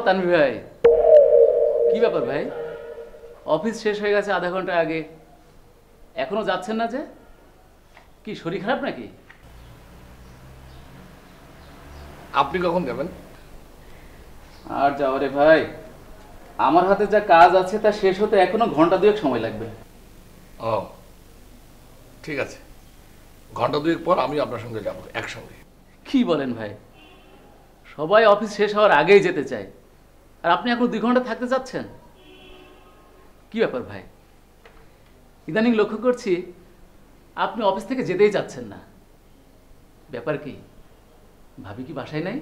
তানভীর ভাই, কি ব্যাপার ভাই? অফিস শেষ হয়ে গেছে আধা ঘন্টা আগে, এখনো যাচ্ছেন না যে? কি শরীর খারাপ নাকি? আপনি কখন যাবেন? আর যাও রে ভাই, আমার হাতে যা কাজ আছে তা শেষ হতে এখনো ঘন্টা দুয়েক সময় লাগবে। ও ঠিক আছে, ঘন্টা দুয়েক পর আমি আপনার সঙ্গে যাব একসঙ্গে। কি বলেন ভাই? সবাই অফিস শেষ হওয়ার আগেই যেতে চায়, আর আপনি এখন 2 ঘন্টা থাকতে চাচ্ছেন? কি ব্যাপার ভাই? ইদানিং লক্ষ্য করছি আপনি অফিস থেকে যেতেই চাচ্ছেন না, ব্যাপার কি? ভাবি কি বাসায় নাই?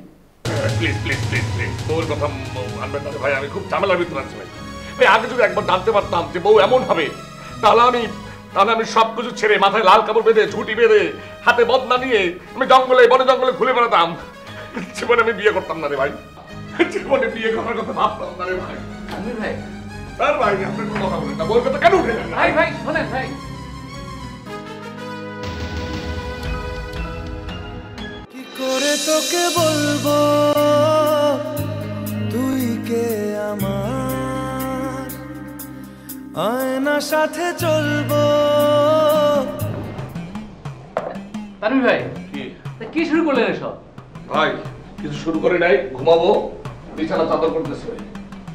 প্লিজ প্লিজ প্লিজ প্লিজ, বউর কথা আনবেন না ভাই, আমি খুব ঝামেলার ভিতরে আছি ভাই। ভাই আগে যদি একবার জানতে পারতাম যে বউ এমন হবে, তাহলে আমি সবকিছু ছেড়ে, মাথায় লাল কাপড় বেঁধে, ঝুঁটি বেঁধে, হাতে বদনা নিয়ে আমি জঙ্গলে বনে জঙ্গলে ঘুরে বেড়াতাম। জীবনে আমি বিয়ে করতাম না রে ভাই, জীবনে বিয়ে করার কথা ভাবতাম না রে ভাই। আমির ভাই, তার ভাই আপনি কোনো কথা বলেন না, বউর কথা কেন উঠে যান? ভাই ভাই শোনেন ভাই, কি করে তোকে বলবো তুই কে আমার, আয়না সাথে চলবো। তানভীর ভাই কি শুরু করলেন এসব? ভাই কিছু শুরু করে নাই, ঘুমাবো, বিছানা চাদর করতেছে।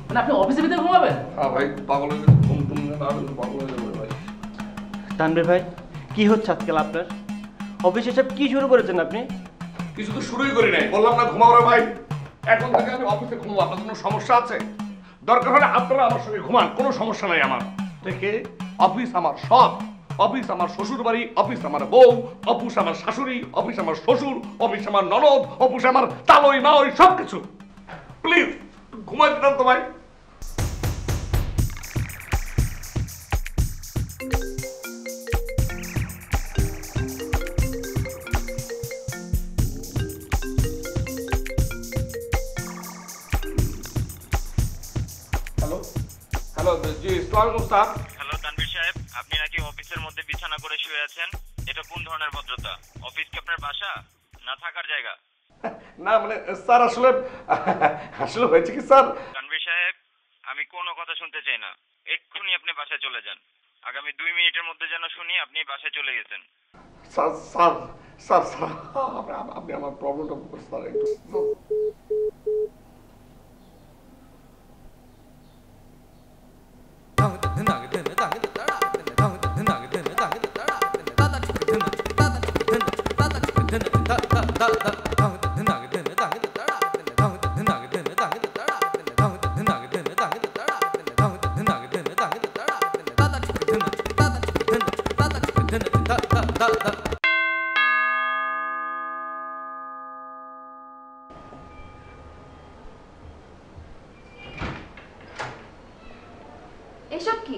মানে আপনি অফিসের ভিতরে ঘুমাবেন? হ্যাঁ ভাই, পাগল হয়ে ঘুম টুম না হলে পাগল হয়ে যাবে ভাই। তানভীর ভাই, কি হচ্ছে আজকাল আপনার? অফিসে সব কি শুরু করেছেন আপনি? কিছু তো শুরুই করি নাই, বললাম না ঘুমাবো রে ভাই। এখন থেকে আমি অফিসে ঘুমাবো, আপনার কোনো সমস্যা আছে? দরকার হলে আপনারা আমার সঙ্গে ঘুমান, কোনো সমস্যা নাই আমার। থেকে অফিস আমার সব, অফিস আমার শ্বশুর বাড়ি, অফিস আমার বউ, অফিস আমার শাশুড়ি, অফিস আমার শ্বশুর, অফিস আমার ননদ, অফিস আমার তালই মাওই সব কিছু। প্লিজ ঘুমাই দিতাম তো ভাই। হ্যালো হ্যালো, জি আসসালামু স্যার। হ্যালো তানভীর সাহেব, আপনি নাকি অফিসের মধ্যে বিছানা করে শুয়ে আছেন, এটা কোন ধরনের ভদ্রতা? অফিস কি আপনার বাসা না থাকার জায়গা? না মানে স্যার আসলে আসলে হয়েছে কি স্যার, তানভীর সাহেব, আমি কোনো কথা শুনতে চাই না, এক্ষুনি আপনি বাসায় চলে যান। আগামী 2 মিনিটের মধ্যে যেন শুনি আপনি বাসায় চলে গেছেন। স্যার স্যার স্যার স্যার আপনি আমার প্রবলেমটা স্যার একটু এসব কি?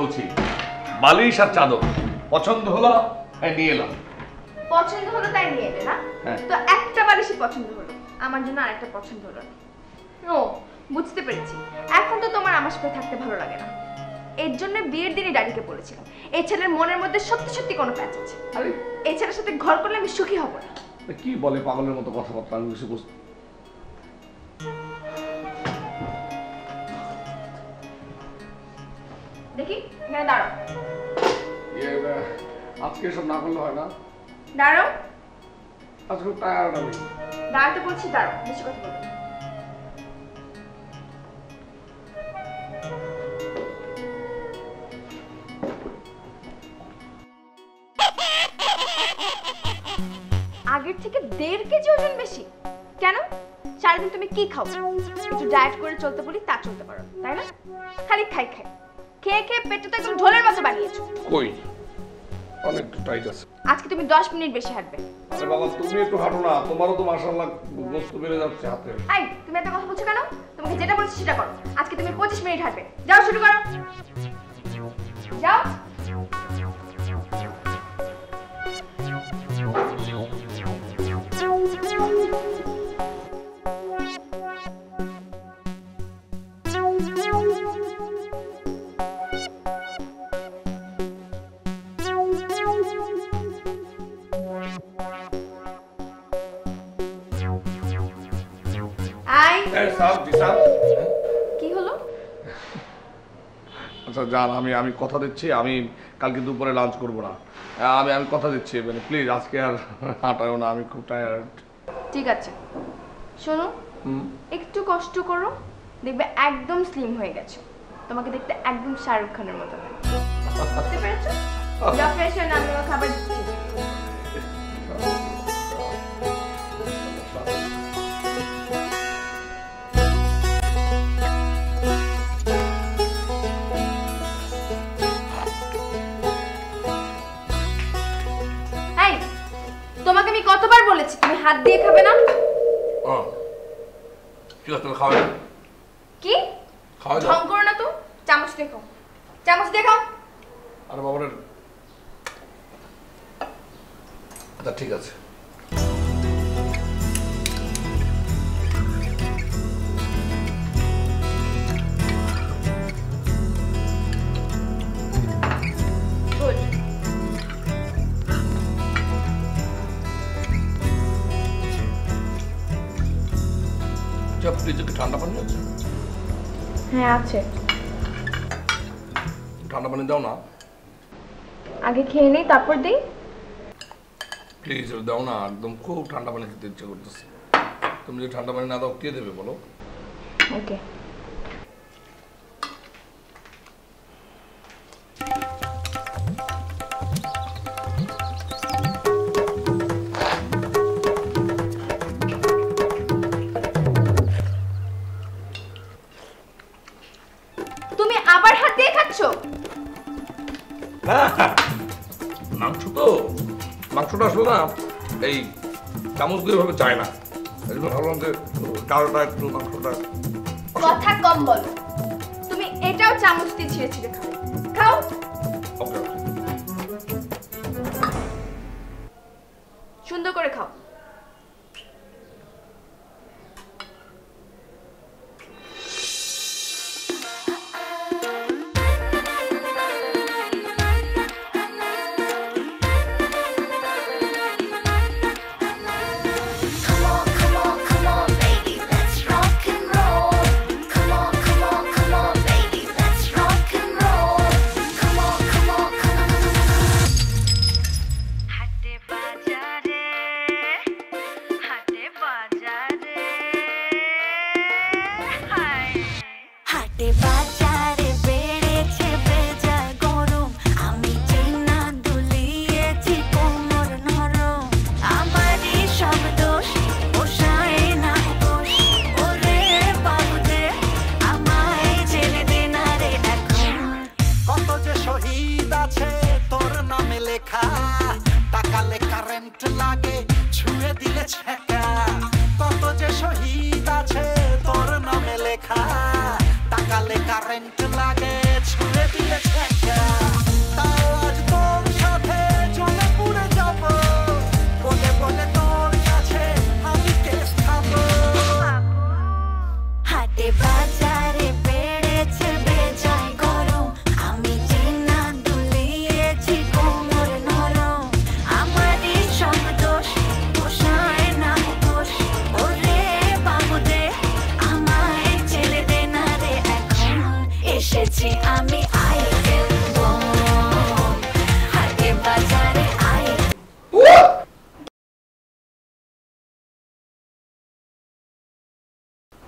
বলছি বালিশ আর চাদর পছন্দ হলো, নিয়ে এলাম। পছন্দ হলো তাই নিয়ে এলে না? তো একটা বালিশই পছন্দ হলো, আমার জন্য আরেকটা পছন্দ হলো না। ও বুঝতে পেরেছি, এখন তো তোমার আমার সাথে থাকতে ভালো লাগে না। এর জন্য বিয়ের দিনই ড্যাডিকে বলেছিলাম এই ছেলের মনের মধ্যে সত্যি সত্যি কোনো প্যাচ আছে। আরে এই ছেলের সাথে ঘর করলে আমি সুখী হব না। কি বলে পাগলের মতো কথাবার্তা, আমি কিছু বুঝতে। দেখি এখানে দাঁড়াও। আজকে এসব না করলে হয় না। দাঁড়াও। আজকে খুব টায়ার্ড আমি। দাঁড়াতে বলছি, দাঁড়াও, বেশি কথা বলবো। আগের থেকে 1.5 কেজি ওজন বেশি কেন? সারাদিন তুমি কি খাও? একটু ডায়েট করে চলতে বলি তা চলতে পারো, তাই না? খালি খেয়ে খেয়ে পেটটা তো একদম ঢোলের মতো বানিয়েছো। কই অনেক টাইট আছে। আজকে তুমি 10 মিনিট বেশি হাঁটবে। আরে বাবা তুমি একটু হাঁটো না, তোমারও তো মাশাআল্লাহ গোশত বেড়ে যাচ্ছে হাতে। এই তুমি এত কথা বলছো কেন? তোমাকে যেটা বলছি সেটা করো। আজকে তুমি 25 মিনিট হাঁটবে। যাও শুরু করো, যাও। স্যার জি স্যার। কি হলো? আচ্ছা জান, আমি কথা দিচ্ছি আমি কালকে দুপুরে লাঞ্চ করব না। আমি কথা দিচ্ছি, মানে প্লিজ আজকে আর হাঁটাও না, আমি খুব টায়ার্ড। ঠিক আছে, শোনো, একটু কষ্ট করো, দেখবে একদম স্লিম হয়ে গেছো। তোমাকে দেখতে একদম শাহরুখ খানের মতো লাগে। বুঝতে পেরেছো? যা ফ্রেশ হয়ে আমি খাবার দিচ্ছি। এই, তোমাকে আমি কতবার বলেছি তুমি হাত দিয়ে খাবে না? ঠিক আছে, খাওয়া কি? খাওয়া ঢং করো না তো, চামচ দিয়ে খাও, চামচ দিয়ে খাও। আরে বাবার, আচ্ছা ঠিক আছে। গুড। ফ্রিজে কি ঠান্ডা পানি আছে? হ্যাঁ আছে। ঠান্ডা পানি দাও না আগে খেয়ে নেই তারপর দেই। প্লিজ, দাও না, একদম খুব ঠান্ডা পানি খেতে ইচ্ছে করতেছে। তুমি যদি ঠান্ডা পানি না দাও কে দেবে বলো? ওকে। তুমি আবার হাত দিয়ে খাচ্ছো? মাংসটা আসলে না এই চামচ দিয়ে ভাবে চায় না, এই জন্য ভাবলাম যে ডালটা একটু মাংসটা। কথা কম বলো, তুমি এটাও চামচ দিয়ে ছিঁড়ে ছিঁড়ে খাও। খাও। ওকে সুন্দর করে খাও।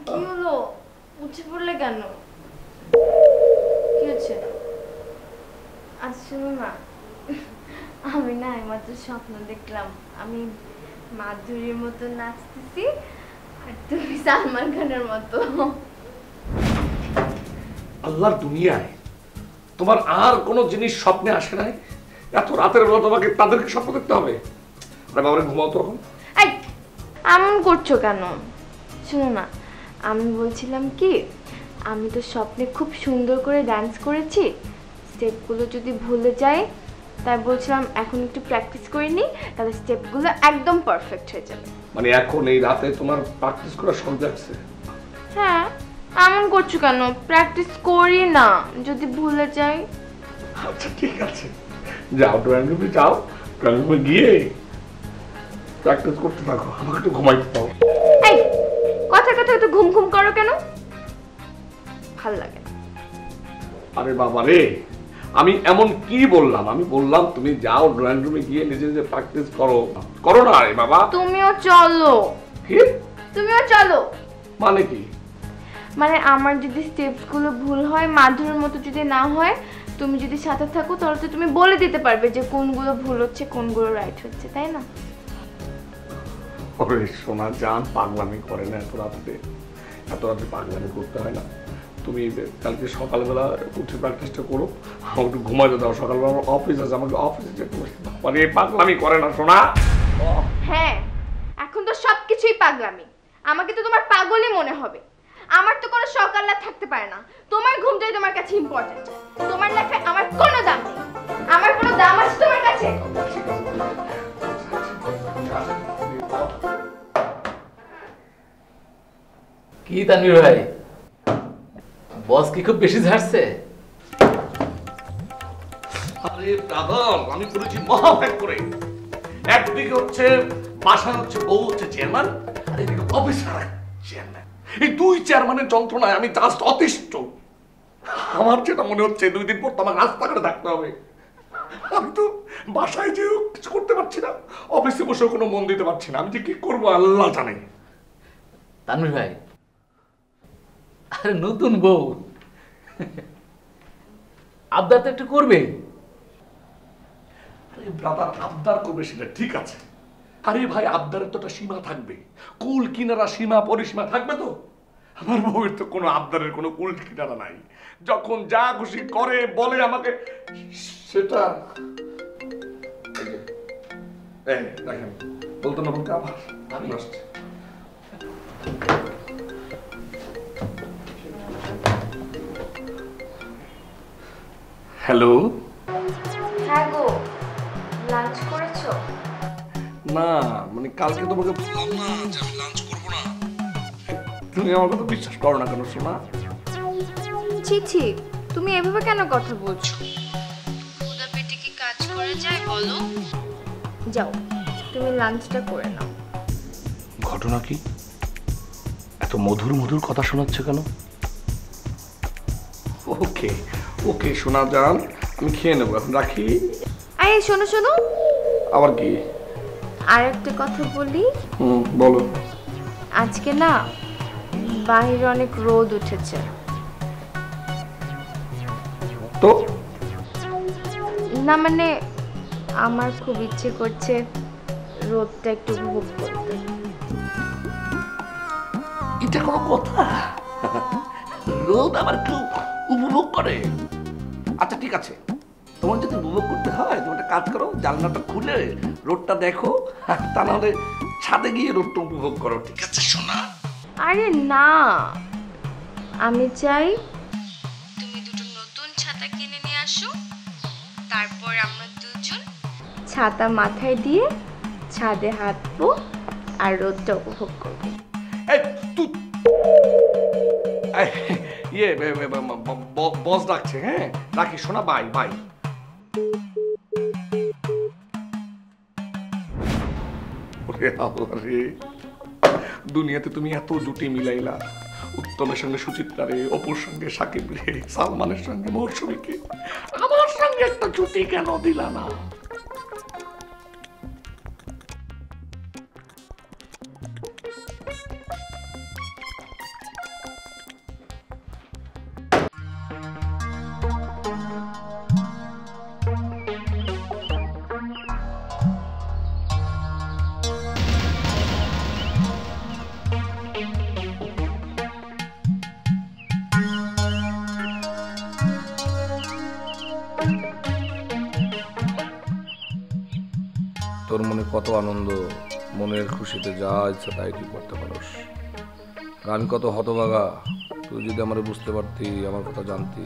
কি হলো? উঠে পড়লে কেন? কি হচ্ছে? আচ্ছা শোনো না, আমি না এইমাত্র স্বপ্ন দেখলাম আমি মাধুরীর মতো নাচতেছি আর তুমি সালমান খানের মতো। আল্লাহর দুনিয়ায় তোমার আর কোনো জিনিস স্বপ্নে আসে নাই? এত রাতের বেলা তোমাকে তাদেরকে স্বপ্ন দেখতে হবে? আরে বাবারে ঘুমাও তো এখন। এই এমন করছো কেন? শোনো না, আমি বলছিলাম কি, আমি তো স্বপ্নে খুব সুন্দর করে ডান্স করেছি, স্টেপগুলো যদি ভুলে যাই তাই বলছিলাম এখন একটু প্র্যাকটিস করে নিই, তাহলে স্টেপগুলো একদম পারফেক্ট হয়ে যাবে। মানে এখন এই রাতে তোমার প্র্যাকটিস করার শখ জাগছে? হ্যাঁ, এমন করছো কেন? প্র্যাকটিস করি না, যদি ভুলে যাই। আচ্ছা ঠিক আছে, যাও ড্রয়িং রুমে যাও, ড্রয়িং রুমে গিয়ে প্র্যাকটিস করতে থাকো, আমাকে একটু ঘুমাইতে দাও। এই কথা কথা তো ঘুম ঘুম করো কেন? ভাল লাগে না। আরে বাবা রে, আমি এমন কি বললাম? আমি বললাম তুমি যাও ড্রয়িং রুমে গিয়ে নিজে নিজে প্র্যাকটিস করো। করো না রে বাবা। তুমিও চলো। কি? তুমিও চলো মানে কি? মানে আমার যদি স্টেপসগুলো ভুল হয়, মাধুরীর মতো যদি না হয়, তুমি যদি সাথে থাকো তাহলে তো তুমি বলে দিতে পারবে যে কোনগুলো ভুল হচ্ছে কোনগুলো রাইট হচ্ছে, তাই না? ওরে সোনা জান, পাগলামি করে না এত রাত্রে। এত রাত্রে পাগলামি করতে হয় না। তুমি কালকে সকালবেলা উঠে প্র্যাকটিসটা করো, আমাকে একটু ঘুমাতে দাও। সকালবেলা আমার অফিস আছে, আমাকে অফিসে যেতে হবে। মানে পাগলামি করে না সোনা। হ্যাঁ, এখন তো সবকিছুই পাগলামি। আমাকে তো তোমার পাগলই মনে হবে। আমার তো কোনো সকাল রাত থাকতে পারে না। তোমার ঘুমটাই তোমার কাছে ইম্পর্টেন্ট। তোমার লাইফে আমার কোনো দাম নেই। আমার কোনো দাম আছে তোমার কাছে? কি তানভীর ভাই, বস কি খুব বেশি ঝাড়ছে? আরে ব্রাদার, আমি করেছি মহাভেগ করে। একদিকে হচ্ছে বাসায় হচ্ছে বউ হচ্ছে চেয়ারম্যান, আর এদিকে অফিসার চেয়ারম্যান। এই দুই চেয়ারম্যানের যন্ত্রণায় আমি জাস্ট অতিষ্ঠ। আমার যেটা মনে হচ্ছে 2 দিন পর তো আমার রাস্তাঘাটে থাকতে হবে। আমি তো বাসায় যেও কিছু করতে পারছি না, অফিসে বসেও কোনো মন দিতে পারছি না। আমি যে কি করবো আল্লাহ জানে। তানভীর ভাই, আরে নতুন বউ, আবদার তো একটু করবে। আরে ব্রাদার, আবদার করবে সেটা ঠিক আছে। আরে ভাই, আবদারের তো একটা সীমা থাকবে। কুল কিনারা সীমা পরিসীমা থাকবে তো। আমার বউয়ের তো কোনো আবদারের কোনো কুল কিনারা নাই। যখন যা খুশি করে বলে আমাকে, সেটা দেখেন বলতো না বলতে আবার আমি আসছি। হ্যালো। হ্যাঁ গো, লাঞ্চ করেছো? না মানে কালকে তোমাকে বললাম না যে আমি লাঞ্চ করবো না। তুমি আমার কথা বিশ্বাস করো না কেন সোনা? ছি ছি, তুমি এভাবে কেন কথা বলছো? ক্ষুধা পেটে কি কাজ করে যায় বলো? যাও, তুমি লাঞ্চটা করে নাও। ঘটনা কি? এত মধুর মধুর কথা শোনাচ্ছে কেন? ওকে ওকে শোনা যান, আমি খেয়ে নেবো, এখন রাখি। আরে শোনো শোনো, আবার কি? আর একটা কথা বলি। বলো। আজকে না বাইরে অনেক রোদ উঠেছে। তো না মানে আমার খুব ইচ্ছে করছে রোদটা একটু উপভোগ করতে। এটা কোনো কথা? রোদ আবার কেউ উপভোগ করে? আচ্ছা ঠিক আছে, তোমার যদি উপভোগ করতে হয় তুমি একটা কাজ করো, জানলাটা খুলে রোদটা দেখো, তা নাহলে ছাদে গিয়ে রোদটা উপভোগ করো। ঠিক আছে সোনা? আরে না, আমি চাই তুমি দুটো নতুন ছাতা কিনে নিয়ে আসো, তারপর আমরা দুজন ছাতা মাথায় দিয়ে ছাদে হাঁটবো আর রোদটা উপভোগ করবো। এই তুই ইয়ে বস ডাকছে। হ্যাঁ রাখি শোনা, বাই বাই। ওরে আল্লাহ রে, দুনিয়াতে তুমি এত জুটি মিলাইলা। উত্তমের সঙ্গে সুচিত্রা রে, অপুর সঙ্গে সাকিব রে, সালমানের সঙ্গে মৌসুমীকে, আমার সঙ্গে একটা জুটি কেন দিলা না? তোর মনে কত আনন্দ, মনের খুশিতে যা ইচ্ছা তাই তুই করতে পারস। আর আমি কত হতভাগা, তুই যদি আমার বুঝতে পারতি, আমার কথা জানতি।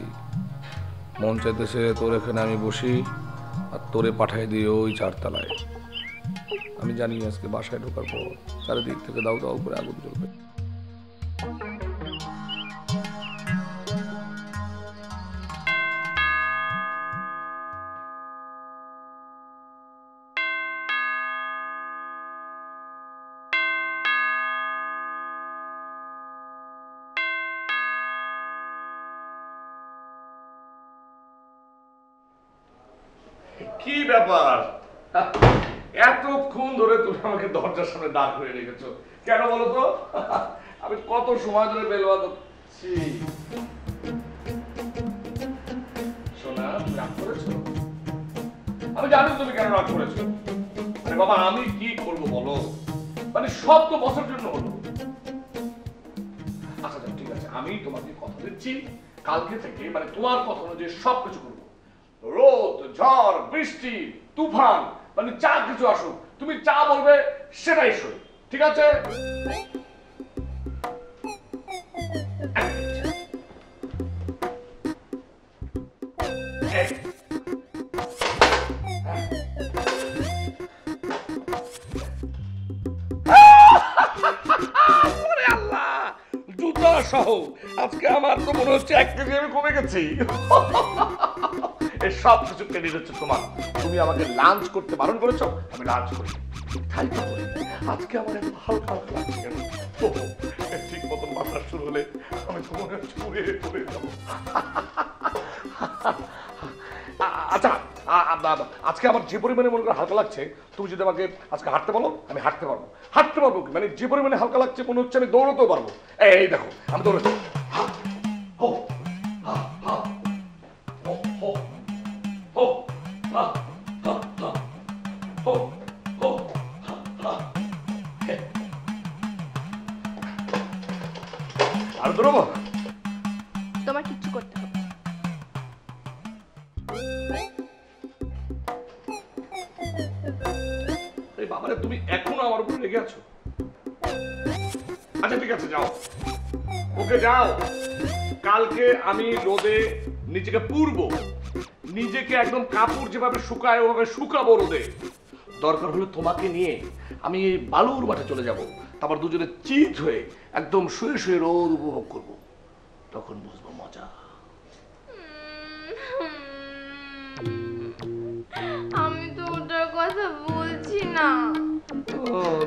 মন চাইতেছে তোর এখানে আমি বসি আর তোরে পাঠাই দিই ওই 4 তলায়। আমি জানি আজকে বাসায় ঢোকার পর চারিদিক থেকে দাউ দাউ করে আগুন জ্বলবে। কি ব্যাপার? এতক্ষণ ধরে তুমি আমাকে দরজার সামনে দাঁড় করে রেখেছো কেন বলো তো? আমি কত সময় ধরে বেল বাজাচ্ছি। সোনা, তুমি রাগ করেছো? আমি জানি তুমি কেন রাগ করেছো। আরে বাবা, আমি কি করবো বলো? মানে সব তো বছর জন্য হলো। আচ্ছা ঠিক আছে, আমি তোমাকে কথা দিচ্ছি কালকে থেকে মানে তোমার কথা অনুযায়ী সবকিছু করবো। রোদ, ঝড়, বৃষ্টি, তুফান মানে যা কিছু আসুক, তুমি যা বলবে সেটাই সই, ঠিক আছে? জুতা সহ আজকে আমার তো মনে হচ্ছে 1 কেজি আমি কমে গেছি। এই সব কিছু ক্রেডিট হচ্ছে তোমার। তুমি আমাকে লাঞ্চ করতে বারণ করেছো, আমি লাঞ্চ করি। তাই তো বলি, আজকে আমার এত হালকা হালকা লাগছে কেন? ঠিক মতন বাতাস শুরু হলে আমি তো মনে হচ্ছে উড়ে পড়ে যাবো। আচ্ছা, আজকে আমার যে পরিমাণে মনে করে হালকা লাগছে, তুমি যদি আমাকে আজকে হাঁটতে বলো আমি হাঁটতে পারবো। হাঁটতে পারবো কি মানে যে পরিমাণে হালকা লাগছে মনে হচ্ছে আমি দৌড়তেও পারবো। এই দেখো আমি দৌড়েছি। আর দৌড়বো? তোমার কিচ্ছু করতে হবে। বাবারে, তুমি এখনো আমার উপর রেগে আছো? আচ্ছা ঠিক আছে, যাও। ওকে যাও। কালকে আমি রোদে নিজেকে পুরবো, নিজেকে একদম কাপড় যেভাবে শুকায় ওভাবে শুকাবো রোদে। দরকার হলে তোমাকে নিয়ে আমি এই বালুর মাঠে চলে যাব, তারপর দুজনে চিত হয়ে একদম শুয়ে শুয়ে রোদ উপভোগ করব। তখন বুঝবো মজা। আমি তো ওটার কথা বলছি না।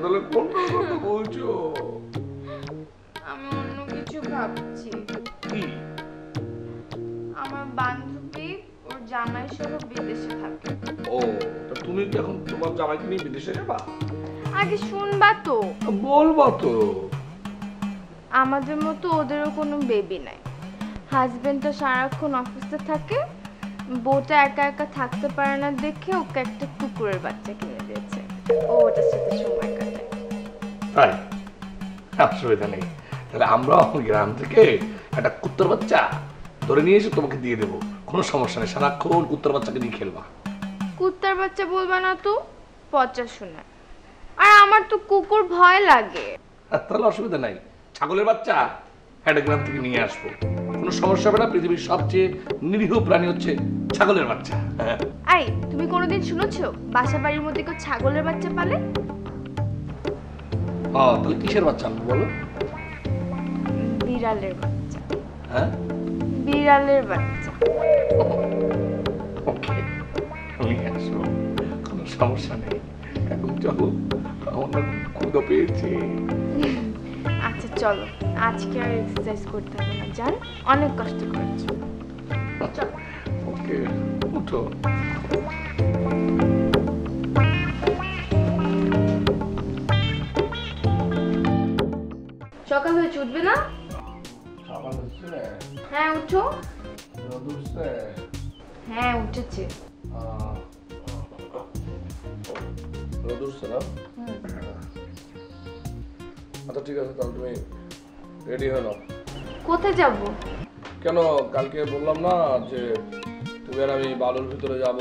তাহলে কোনটার কথা বলছো? আমি অন্য কিছু ভাবছি। কি? আমার বান্ধবী ওর জামাই সহ বিদেশে থাকে। ও, তা তুমি কি এখন তোমার জামাইকে নিয়ে বিদেশে যাবা? আগে শুনবা তো। বলবা তো। আমাদের মতো ওদেরও কোনো বেবি নাই। হাজবেন্ডটা সারাক্ষণ অফিসে থাকে, বউটা একা একা থাকতে পারে না দেখে ওকে একটা কুকুরের বাচ্চা কিনে দিয়েছে। ও ওটার সাথে সময় কাটায়। তাই? অসুবিধা নেই, তাহলে আমরাও গ্রাম থেকে একটা কুত্তর বাচ্চা ধরে নিয়ে এসে তোমাকে দিয়ে দেবো, কোনো সমস্যা নেই। সারাক্ষণ কুত্তর বাচ্চাকে নিয়ে খেলবা। কুত্তার বাচ্চা বলবা না তো, পচা শোনায়। আর আমার তো কুকুর ভয় লাগে। তাহলে অসুবিধা নাই, ছাগলের বাচ্চা একটা গ্রাম থেকে নিয়ে আসবো, কোনো সমস্যা হবে না। পৃথিবীর সবচেয়ে নিরীহ প্রাণী হচ্ছে ছাগলের বাচ্চা। আই, তুমি কোনোদিন শুনেছো বাসা বাড়ির মধ্যে কেউ ছাগলের বাচ্চা পালে? তাহলে কিসের বাচ্চা আনবো বলো? বিড়ালের বাচ্চা। হ্যাঁ, বিড়ালের বাচ্চা। ওকে, নিয়ে আসবো, কোনো সমস্যা নেই। এখন চলো, আমার না ক্ষুধা পেয়েছে। আচ্ছা চলো, আজকে আর এক্সারসাইজ করতে হবে না, জান অনেক কষ্ট করেছো। চলো। ওকে, উঠো। সকাল হয়েছে, উঠবে না? হ্যাঁ উঠো। হ্যাঁ উঠেছে। আচ্ছা ঠিক আছে, তাহলে তুমি রেডি হয়ে নাও। কোথায় যাব? কেন, কালকে বললাম না যে তুমি আর আমি বালুর ভিতরে যাব,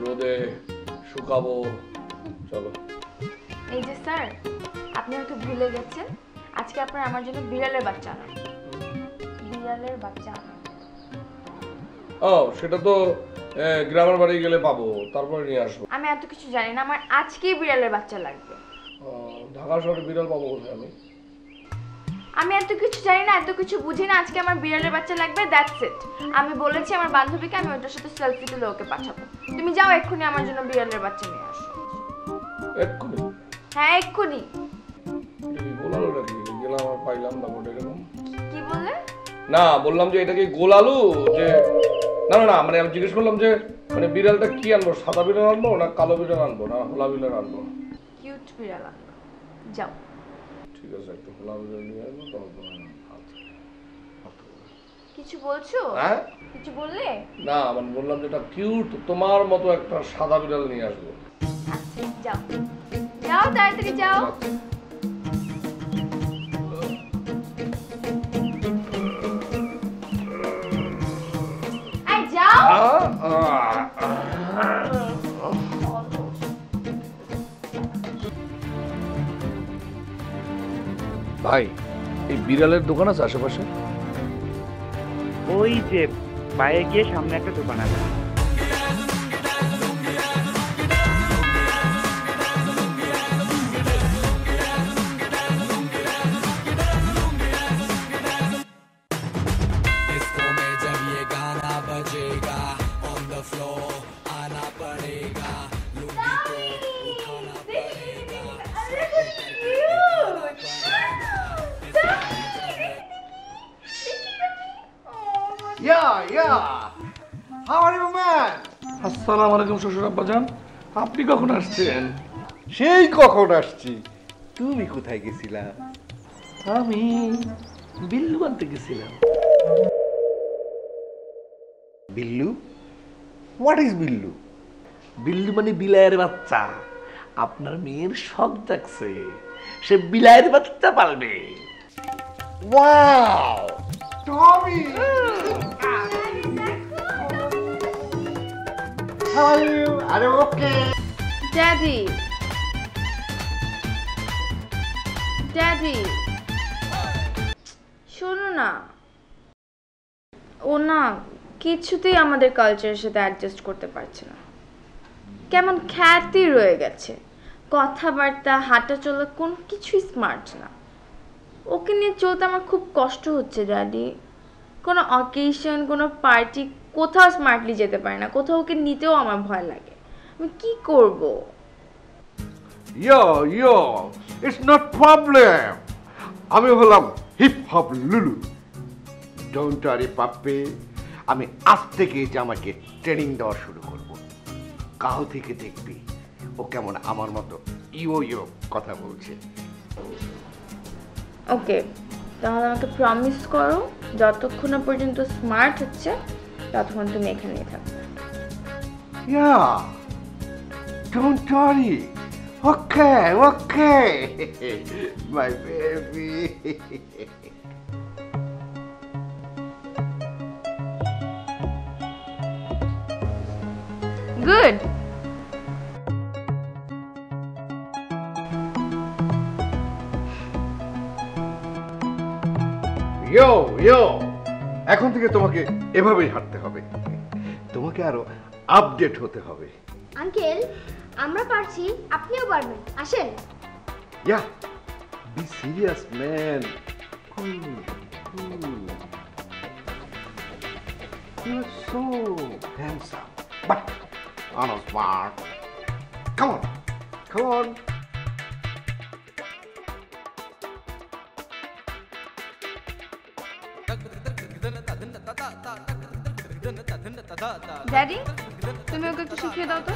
রোদে শুকাবো। চলো। এই যে স্যার, আপনি হয়তো ভুলে গেছেন, আজকে আপনার আমার জন্য বিড়ালের বাচ্চা আনা। বিড়ালের বাচ্চা আনা। ও, সেটা তো গ্রামের বাড়ি গেলে পাবো, তারপরে নিয়ে আসবো। আমি এত কিছু জানি না, আমার আজকেই বিড়ালের বাচ্চা লাগবে। ঢাকা শহরে বিড়াল পাবো কোথায় আমি? আমি এত কিছু জানি না, এত কিছু বুঝি না, আজকে আমার বিড়ালের বাচ্চা লাগবে, দ্যাটস ইট। আমি বলেছি আমার বান্ধবীকে আমি ওটার সাথে সেলফি তুলে ওকে পাঠাবো। তুমি যাও এক্ষুনি আমার জন্য বিড়ালের বাচ্চা নিয়ে আসো। এক্ষুনি? হ্যাঁ এক্ষুনি। গোলালু নাকি? গেলাম আর পাইলাম না বোর্ড এরকম। কি বললে? না, বললাম যে এটা কি গোলালু? যে না না না, মানে আমি জিজ্ঞেস করলাম যে মানে বিড়ালটা কি আনবো, সাদা বিড়াল আনবো না কালো বিড়াল আনবো না হোলা বিড়াল আনবো? কিউট বিড়াল আনবো। যাও। ঠিক আছে, একটু হোলা বিড়াল নিয়ে আসবো তারপর। কিছু বলছো? হ্যাঁ, কিছু বললে? না মানে বললাম যেটা কিউট তোমার মতো একটা সাদা বিড়াল নিয়ে আসবো। আচ্ছা যাও, যাও তাড়াতাড়ি যাও। এই যাও। ভাই, এই বিড়ালের দোকান আছে আশেপাশে? ওই যে বাইরে গিয়ে সামনে একটা দোকান আছে। আসসালামু আলাইকুম শ্বশুর আব্বাজান, আপনি কখন আসছেন? সেই কখন আসছি, তুমি কোথায় গেছিলা? আমি বিল্লু আনতে গেছিলাম। বিল্লু? হোয়াট ইজ বিল্লু? বিল্লু মানে বিলায়ের বাচ্চা। আপনার মেয়ের শখ জাগছে, সে বিলায়ের বাচ্চা পালবে। Wow, Tommy! How are you? আরে ওকে। ড্যাডি, ড্যাডি শোনো না, ও না কিছুতেই আমাদের কালচারের সাথে অ্যাডজাস্ট করতে পারছে না। কেমন খ্যাতি রয়ে গেছে, কথাবার্তা হাঁটা চলা কোনো কিছুই স্মার্ট না। ওকে নিয়ে চলতে আমার খুব কষ্ট হচ্ছে ড্যাডি। কোনো অকেশন, কোনো পার্টি, কোথাও স্মার্টলি যেতে পারে না, কোথাও ওকে নিতেও আমার ভয় লাগে। আমি কি করব? ইয়ো, ইটস নট প্রবলেম। আমি হলাম হিপ হপ লুলু। ডোন্ট ওয়ারি পাপ্পি, আমি আজ থেকে জামাইকে ট্রেনিং দেওয়া শুরু করব। কাল থেকে দেখবি ও কেমন আমার মতো ইয়ো কথা বলছে। ওকে, তাহলে আমাকে প্রমিস করো যতক্ষণ না পর্যন্ত স্মার্ট হচ্ছে ততক্ষণ তুমি এখানেই থাকবে। Yeah, don't worry. Okay, my baby. Good. Yo, এখন থেকে তোমাকে এভাবেই হাঁটতে হবে। তোমাকে আরো আপডেট হতে হবে। আঙ্কেল, আমরা পারছি, আপনিও পারবেন, আসেন। Yeah, be serious, man. Cool. You're so handsome, but not smart. Come on. Daddy, তুমি ওকে একটু শিখিয়ে দাও তো।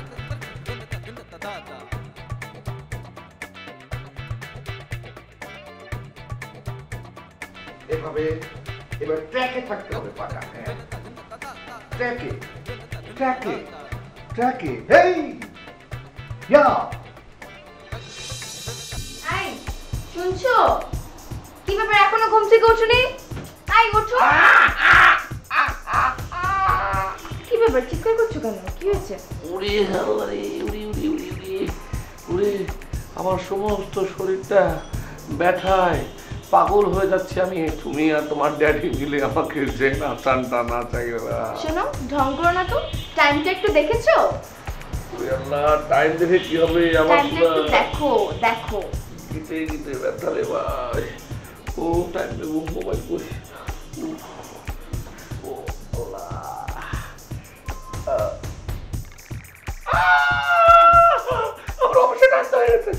এবার ট্র্যাকে থাকতে হবে পাকা। হ্যাঁ, ট্র্যাকে। হেই, ইয়া। আই, শুনছো? কি ব্যাপার, এখনো ঘুম থেকে ওঠোনি? আই, ওঠো। কি ব্যাপার, চিৎকার করছো কেন? কি হয়েছে? উড়ে হাওয়ারে, উড়ে আমার সমস্ত শরীরটা ব্যথায় পাগল হয়ে যাচ্ছে আমি। তুমি আর তোমার ড্যাডি মিলে আমাকে যে নাচানটা নাচাইলা। শোনো, ঢং করো না তো। টাইমটা একটু দেখেছো? আল্লাহ, টাইম দেখে কি হবে? আমার টাইমটা একটু দেখো। গিতে ব্যথা রে ভাই। ও টাইম দেখো, মোবাইল কই। ও আল্লাহ, আমার অবশ্যই টাইমটা হয়ে গেছে।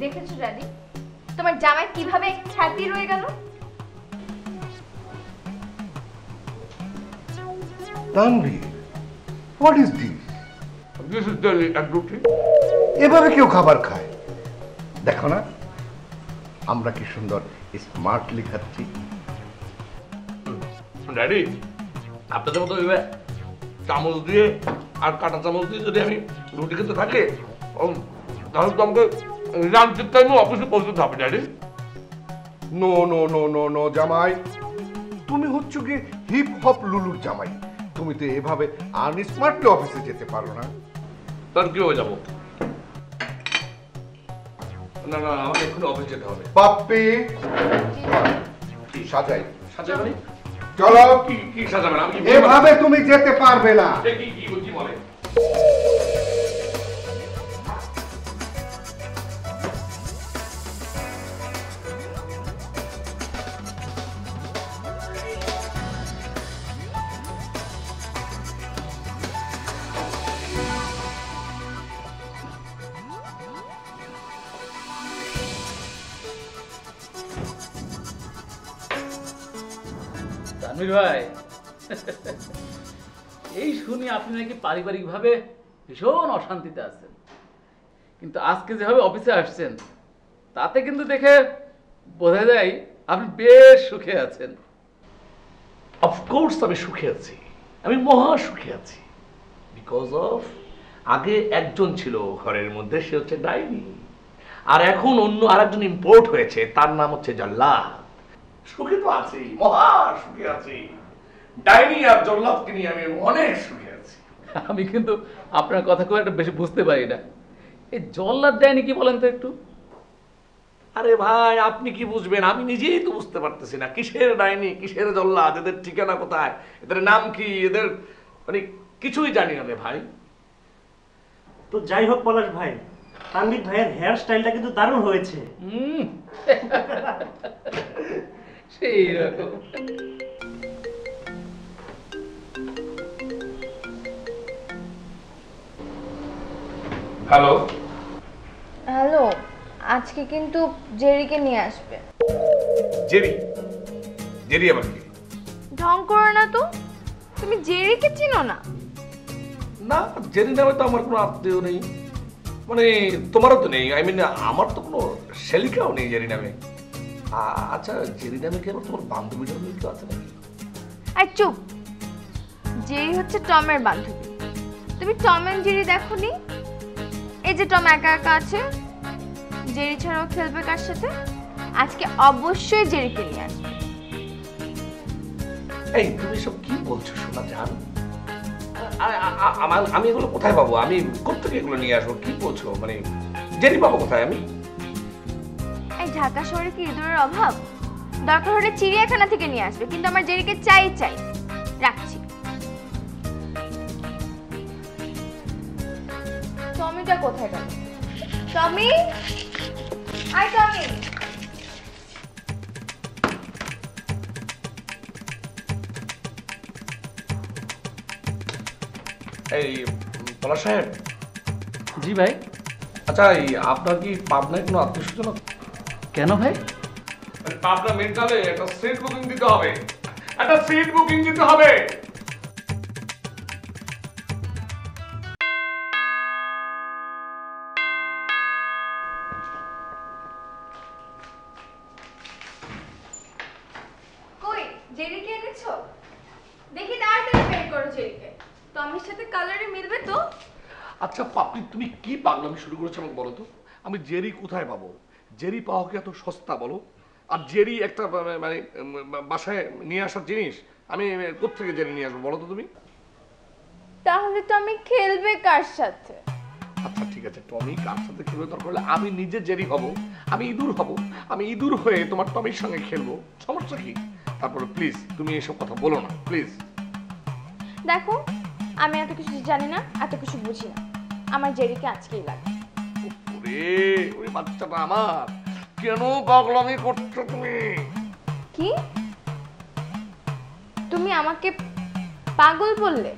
দেখেছো ড্যাডি, তোমার জামাই কিভাবে খ্যাতি রয়ে গেল? Tanvir, what is this? This is daily egg রুটি। এভাবে কেউ খাবার খায়? দেখো না আমরা কি সুন্দর স্মার্টলি খাচ্ছি। ড্যাডি, আপনাদের মতো এভাবে চামচ দিয়ে আর কাঁটা চামচ দিয়ে যদি আমি রুটি খেতে থাকি তাহলে তো আমাকে লাঞ্চের টাইমে অফিসে পৌঁছতে হবে। Daddy, no no no no no জামাই, তুমি হচ্ছ কি হিপ হপ লুলুর জামাই। তুমি তো এভাবে আনস্মার্টলি অফিসে যেতে পারো না। তার কি হয়ে যাবো? না না, আমাকে এক্ষুনি অফিস যেতে হবে। পাপ্পি, সাজাই। সাজাবেন? চলো। কি কি সাজাবেন? আমি এভাবে তুমি যেতে পারবে না। কি কি বলছি বলে? তানভীর ভাই, এই শুনি আপনি নাকি পারিবারিকভাবে ভীষণ অশান্তিতে আছেন, কিন্তু আজকে যেভাবে অফিসে আসছেন তাতে কিন্তু দেখে বোঝা যায় আপনি বেশ সুখে আছেন। অফকোর্স আমি সুখে আছি, আমি মহা সুখে আছি। বিকজ অফ আগে একজন ছিল ঘরের মধ্যে, সে হচ্ছে ডাইনি, আর এখন অন্য আরেকজন ইম্পোর্ট হয়েছে, তার নাম হচ্ছে জল্লাদ। সুখে তো আছি, মহা সুখে আছি। ডাইনি আর জল্লাদকে নিয়ে আমি অনেক সুখে আছি। আমি কিন্তু আপনার কথা খুব একটা বেশি বুঝতে পারি না। এই জল্লাদ ডাইনি কি বলেন তো একটু? আরে ভাই, আপনি কি বুঝবেন? আমি নিজেই তো বুঝতে পারতেছি না কিসের ডাইনি কিসের জল্লাদ, এদের ঠিকানা কোথায়, এদের নাম কি, এদের মানে কিছুই জানি না রে ভাই। তো যাই হোক পলাশ ভাই, তানভীর ভাইয়ের হেয়ার স্টাইলটা কিন্তু দারুণ হয়েছে। সেই রকম। হ্যালো হ্যালো, আজকে কিন্তু জেরিকে নিয়ে আসবে। জেরি? জেরি আবার কি? ঢং করো না তো, তুমি জেরিকে চিনো না? না, জেরি নামে তো আমার কোনো আত্মীয় নেই, মানে তোমারও তো নেই। আই মিন আমার তো কোনো শেলিকাও নেই জেরি নামে। আচ্ছা, জেরি নামে কি আবার তোমার বান্ধবী টান্ধবী কেউ আছে নাকি? আর চুপ, জেরি হচ্ছে টমের বান্ধবী। তুমি টম এন্ড জেরি দেখোনি? এই যে টম একা একা আছে, জেরি ছাড়াও খেলবে কার সাথে? আজকে অবশ্যই জেরিকে নিয়ে আসবে। এই তুমি সব কি বলছো শোনা জান? আমি এগুলো কোথায় পাবো? আমি কোথেকে এগুলো নিয়ে আসবো? কি বলছো? মানে জেরি পাবো কোথায় আমি? এই ঢাকা শহরে কি ইঁদুরের অভাব? দরকার হলে চিড়িয়াখানা থেকে নিয়ে আসবে, কিন্তু আমার জেরিকে চাই চাই। রাখছি। টমিটা কোথায় গেল? টমি, আই টমি। এই পলাশ সাহেব। জি ভাই। আচ্ছা, এই আপনার কি পাবনায় কোনো আত্মীয় স্বজন? কেন ভাই? পাবনা মেন্টালে একটা সিট বুকিং দিতে হবে, একটা সিট বুকিং দিতে হবে। কই জেরিকে এনেছো? দেখি তাড়াতাড়ি বের করো জেরিকে। টমির সাথে কালারে মিলবে তো? আচ্ছা পাপড়ি, তুমি কি পাগলামি শুরু করেছো আমাকে বলো তো? আমি জেরি কোথায় পাবো? জেরি পাওয়া কি এত সস্তা বলো? আর জেরি একটা মানে বাসায় নিয়ে আসার জিনিস, আমি কোত্থেকে জেরি নিয়ে আসবো বলো তো তুমি? তাহলে টমি খেলবে কার সাথে? আচ্ছা ঠিক আছে, টমি কার সাথে খেলবে দরকার হলে আমি নিজে জেরি হব, আমি ইঁদুর হব, আমি ইঁদুর হয়ে তোমার টমির সঙ্গে খেলবো, সমস্যা কি? তারপরে প্লিজ তুমি এসব কথা বলো না প্লিজ। দেখো, আমি এত কিছু জানি না, এত কিছু বুঝি না। আমার জেরিকে আজকেই লাগে। ওরে ওই বাচ্চাটা আমার, কেন পাগলামি করছো তুমি? কি? তুমি আমাকে পাগল বললে?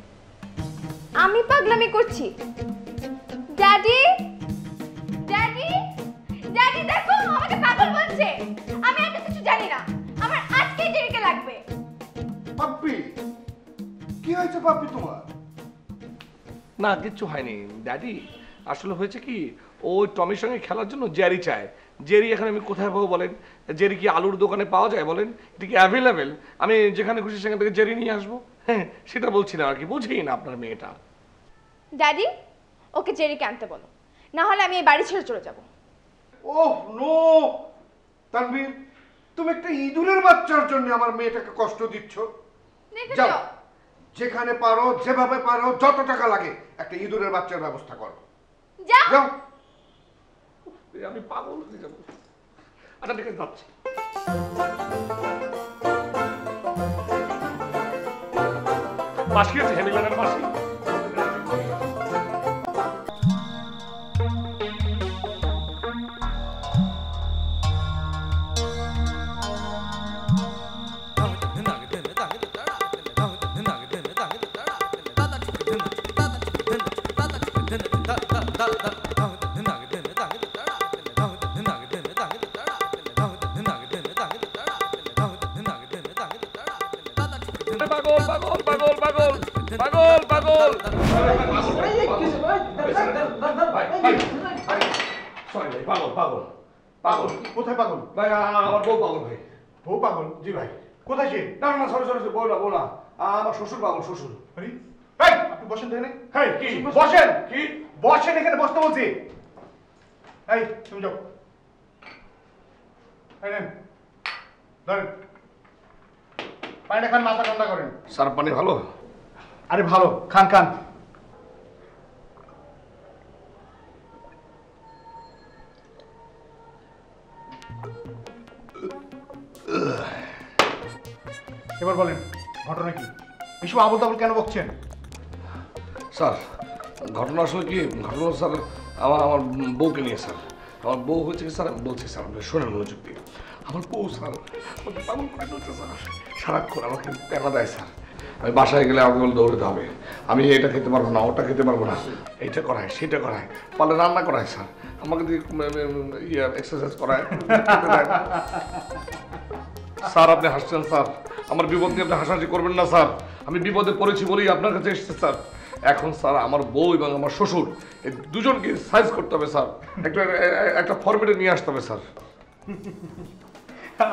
আমি পাগলামি করছি? ড্যাডি, ড্যাডি, ড্যাডি হচ্ছে? আমি এত কিছু জানি না, আমার আজকেই জেরিকে লাগবে। পাপ্পি, কি হয়েছে পাপ্পি তোমার? না কিচ্ছু হয়নি ড্যাডি, আসলে হয়েছে কি ওই টমির সঙ্গে খেলার জন্য জেরি চায়। জেরি এখন আমি কোথায় পাবো বলেন? জেরি কি আলুর দোকানে পাওয়া যায় বলেন? এটা কি অ্যাভেলেবেল? আমি যেখানে খুশি সেখান থেকে জেরি নিয়ে আসবো? হ্যাঁ সেটা বলছি না আর কি, বুঝেই না আপনার মেয়েটা। ড্যাডি, ওকে জেরিকে আনতে বলো, না হলে আমি এই বাড়ি ছেড়ে চলে যাব। ওহ নো তানভীর, তুমি একটা ইঁদুরের বাচ্চার জন্য আমার মেয়েটাকে কষ্ট দিচ্ছ। যাও, যেখানে পারো যেভাবে পারো যত টাকা লাগে একটা ইঁদুরের বাচ্চার ব্যবস্থা করো। যাও। আমি পাগল হয়ে যাবো। আচ্ছা ঠিক আছে, যাচ্ছি। বাসি আছে, হেমিলানের বাসি। কোথায় পাগল ভাই? আমার বউ পাগল ভাই। বউ পাগল? জি ভাই। কোথায় সে? না না সরি সরি, বউ না বউ না, আমার শ্বশুর পাগল, শ্বশুর। আপনি বসেন এখানে। হ্যাঁ কি বসেন? কি বসেন এখানে, বসতে বলছি। এই তুমি যাও, ধরেন পানিটা খান, মাথা ঠান্ডা করেন। স্যার পানি ভালো? আরে ভালো, খান খান। এবার বলেন ঘটনা কি? এসব আবল তাবল কেন বকছেন? স্যার ঘটনা আসলে কি, ঘটনা স্যার আমার বউকে নিয়ে স্যার। আমার বউ হচ্ছে কি স্যার, বলছি স্যার শোনেন মনোযোগ দিয়ে। আমার বউ স্যার আমাকে পাগল করে চলছে স্যার, সারাক্ষণ আমাকে প্যারা দেয় স্যার। আমি বাসায় গেলে আমাকে বলে দৌড়াতে হবে, আমি এটা খেতে পারবো না, ওটা খেতে পারবো না, এইটা করায় সেটা করায়, পারলে রান্না করায় স্যার, আমাকে দিয়ে এক্সারসাইজ করায়। স্যার আপনি হাসছেন স্যার, আমার বিপদ নিয়ে আপনি হাসাহাসি করবেন না স্যার। আমি বিপদে পড়েছি বলেই আপনার কাছে এসেছে স্যার। এখন স্যার আমার বউ এবং আমার শ্বশুর এই দুজনকে সাইজ করতে হবে স্যার, একটা ফরম্যাটে নিয়ে আসতে হবে স্যার।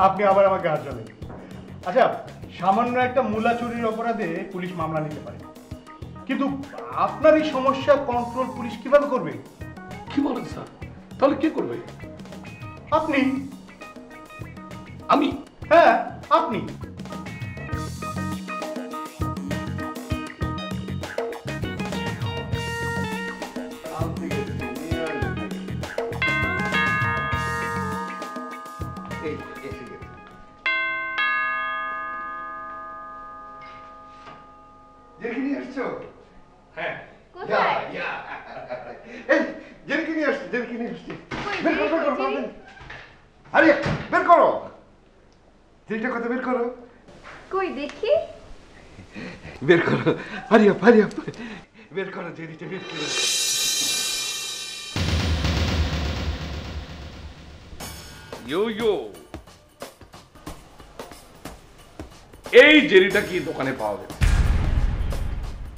আপনি আবার আমাকে হাসালেন। আচ্ছা, সামান্য একটা মূলা চুরির অপরাধে পুলিশ মামলা নিতে পারে, কিন্তু আপনার এই সমস্যা কন্ট্রোল পুলিশ কিভাবে করবে? কি বলেন স্যার? তাহলে কে করবে? আপনি। আমি? হ্যাঁ আপনি। বের করো, জেরিটা কত বের করো। কই দেখি। বের করো, হারি আপ বের করো, জেরিটা বের করো। ইয়ো ইয়ো, এই জেরিটা কি দোকানে পাওয়া যাবে?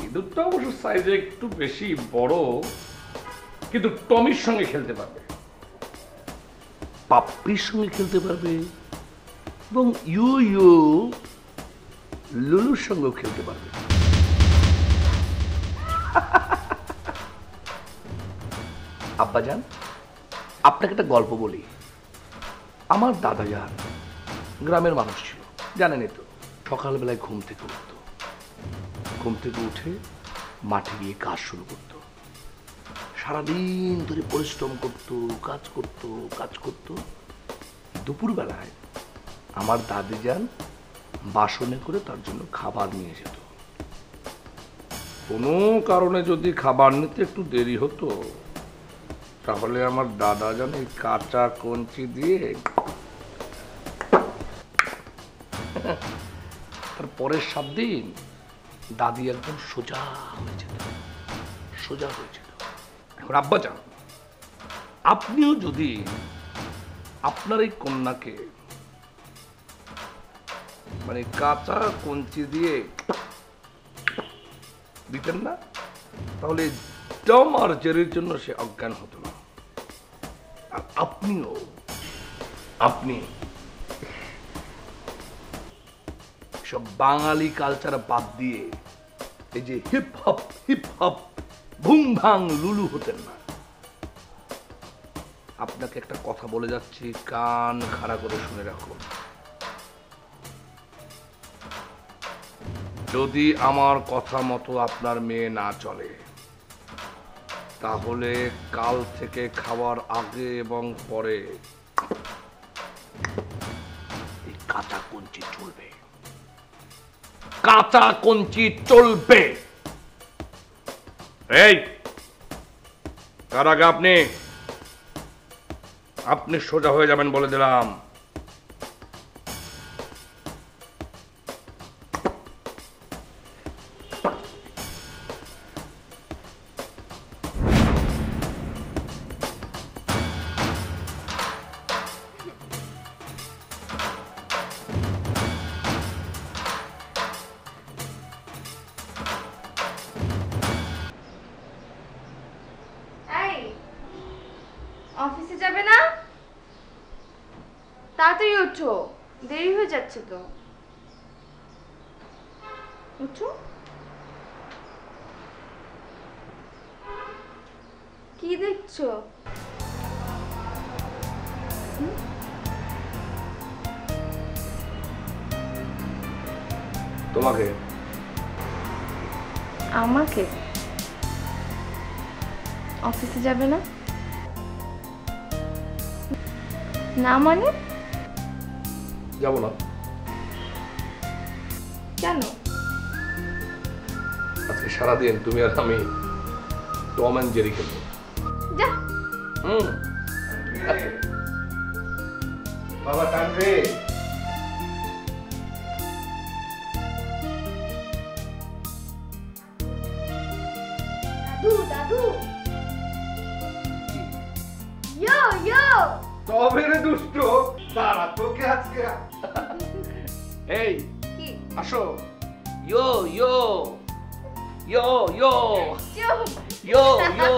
ইঁদুরটা অবশ্য সাইজে একটু বেশি বড়, কিন্তু টমির সঙ্গে খেলতে পারবে, পাপ্পির সঙ্গে খেলতে পারবে, এবং ইউ ইউ লুলুর সঙ্গেও খেলতে পারবে। আব্বাজান, আপনাকে একটা গল্প বলি। আমার দাদা যান গ্রামের মানুষ ছিল, জানেনই তো। সকালবেলায় ঘুম থেকে উঠে মাঠে গিয়ে কাজ শুরু করতো। সারাদিন ধরে পরিশ্রম করতো, কাজ করতো। দুপুরবেলায় আমার দাদি যান বাসনে করে তার জন্য খাবার নিয়ে যেত। কোনো কারণে যদি খাবার নিতে একটু দেরি হতো, তাহলে আমার দাদা যান এই কাঁচা কঞ্চি দিয়ে তার পরের 7 দিন দাদি একদম সোজা হয়ে যেত। এখন আব্বা যান, আপনিও যদি আপনার এই কন্যাকে মানে কাঁচা কঞ্চি দিয়ে দিতেন না, তাহলে টম আর জেরির জন্য সে অজ্ঞান হতো না। আর আপনি সব বাঙালি কালচার বাদ দিয়ে এই যে হিপ হপ ভুং ভাং লুলু হতেন না। আপনাকে একটা কথা বলে যাচ্ছি, কান খাড়া করে শুনে রাখুন। যদি আমার কথা মতো আপনার মেয়ে না চলে, তাহলে কাল থেকে খাওয়ার আগে এবং পরে এই কাঁচা কঞ্চি চলবে, কাঁচা কঞ্চি চলবে। এই তার আগে আপনি সোজা হয়ে যাবেন বলে দিলাম। অফিসে যাবে না? তাড়াতাড়ি ওঠো, দেরি হয়ে যাচ্ছে তো। উঠো। কি দেখছো? তোমাকে। আমাকে? অফিসে যাবে না? না মানে? যাব না। কেন? আজকে সারাদিন তুমি আর আমি টম অ্যান্ড জেরি খেলবো। যা। বাবা টানবে। দাদু ইয়ো ইয়ো তবে রে দুষ্ট, দাঁড়া তোকে আজকে। এই কি? আসো। ইয়ো ইয়ো ইয়ো ইয়ো চুপ। ইয়ো ইয়ো